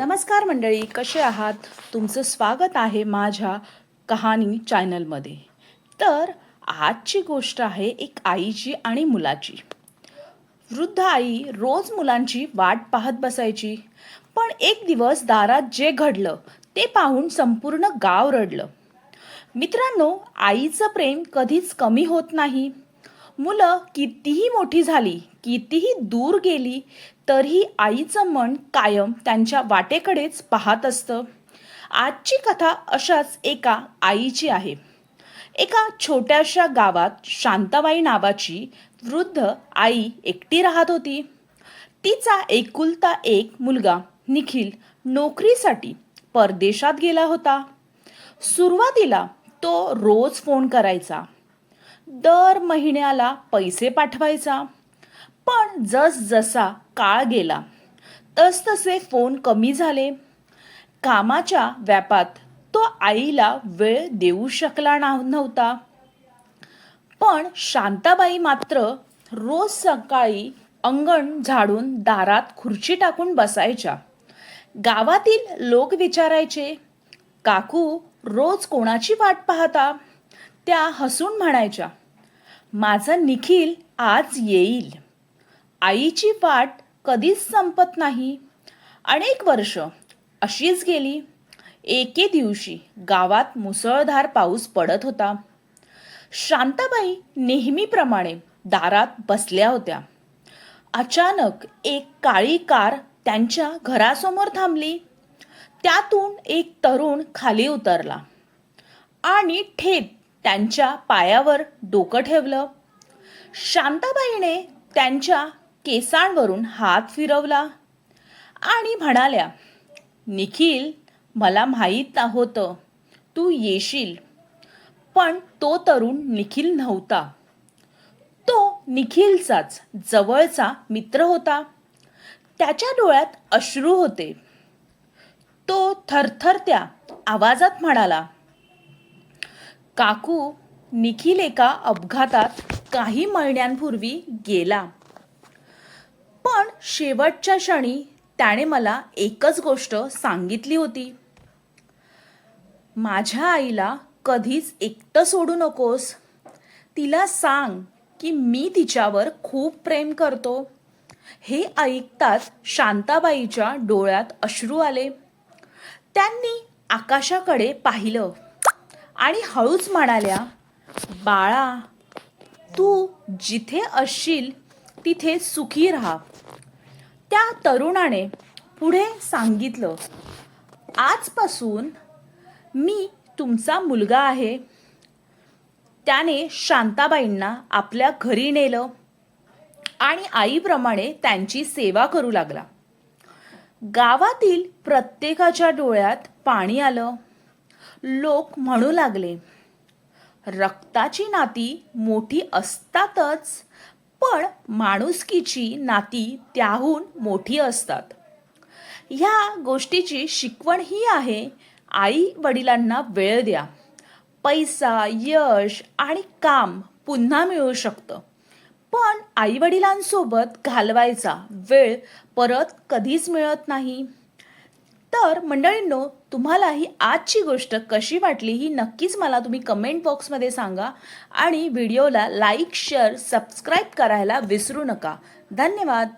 नमस्कार मंडळी, कसे आहात? तुमचं स्वागत आहे माझ्या कहाणी चॅनलमध्ये. तर आजची गोष्ट आहे एक आईची आणि मुलाची. वृद्ध आई रोज मुलांची वाट पाहत बसायची. पण एक दिवस दारात जे घडलं ते पाहून संपूर्ण गाव रडलं. मित्रांनो, आईचं प्रेम कधीच कमी होत नाही. मुलं कितीही मोठी झाली, कितीही दूर गेली, तरीही आईचं मन कायम त्यांच्या वाटेकडेच पाहत असतं. आजची कथा अशाच एका आईची आहे. एका छोट्याशा गावात शांताबाई नावाची वृद्ध आई एकटी राहत होती. तिचा एकुलता एक मुलगा निखिल नोकरीसाठी परदेशात गेला होता. सुरुवातीला तो रोज फोन करायचा, दर महिन्याला पैसे पाठवायचा. पण जसा काळ गेला तसतसे फोन कमी झाले. कामाच्या व्यापात तो आईला वेळ देऊ शकला नव्हता. पण शांताबाई मात्र रोज सकाळी अंगण झाडून दारात खुर्ची टाकून बसायच्या. गावातील लोक विचारायचे, काकू रोज कोणाची वाट पाहता? त्या हसून म्हणायच्या, माझा निखिल आज येईल. आईची वाट कधीच संपत नाही. अनेक वर्ष अशीच गेली. एके दिवशी गावात मुसळधार पाऊस पडत होता. शांताबाई नेहमीप्रमाणे दारात बसल्या होत्या. अचानक एक काळी कार त्यांच्या घरासमोर थांबली. त्यातून एक तरुण खाली उतरला आणि थेट त्यांच्या पायावर डोकं ठेवलं. शांताबाईने त्यांच्या केसांवरून हात फिरवला आणि म्हणाल्या, निखिल, मला माहीत होतं तू येशील. पण तो तरुण निखिल नव्हता. तो निखिलचाच जवळचा मित्र होता. त्याच्या डोळ्यात अश्रू होते. तो थरथरत्या आवाजात म्हणाला, काकू, निखिल एका अपघातात काही महिन्यांपूर्वी गेला. पण शेवटच्या क्षणी त्याने मला एकच गोष्ट सांगितली होती, माझ्या आईला कधीच एकटं सोडू नकोस. तिला सांग की मी तिच्यावर खूप प्रेम करतो. हे ऐकताच शांताबाईच्या डोळ्यात अश्रू आले. त्यांनी आकाशाकडे पाहिलं आणि हळूच म्हणाल्या, बाळा, तू जिथे असशील तिथे सुखी राहा. त्या तरुणाने पुढे सांगितलं, आजपासून मी तुमचा मुलगा आहे. त्याने शांताबाईंना आपल्या घरी नेलं आणि आईप्रमाणे त्यांची सेवा करू लागला. गावातील प्रत्येकाच्या डोळ्यात पाणी आलं. लोक म्हणू लागले, रक्ताची नाती मोठी असतातच, पण माणुसकीची नाती त्याहून मोठी असतात. ह्या गोष्टीची शिकवण ही आहे, आई वडिलांना वेळ द्या. पैसा, यश आणि काम पुन्हा मिळू शकतं, पण आई वडिलांसोबत घालवायचा वेळ परत कधीच मिळत नाही. तर मंडळींनो, तुम्हाला ही आजची गोष्ट कशी वाटली ही नक्कीच मला तुम्ही कमेंट बॉक्समध्ये सांगा आणि व्हिडिओला लाईक, शेअर, सबस्क्राईब करायला विसरू नका. धन्यवाद.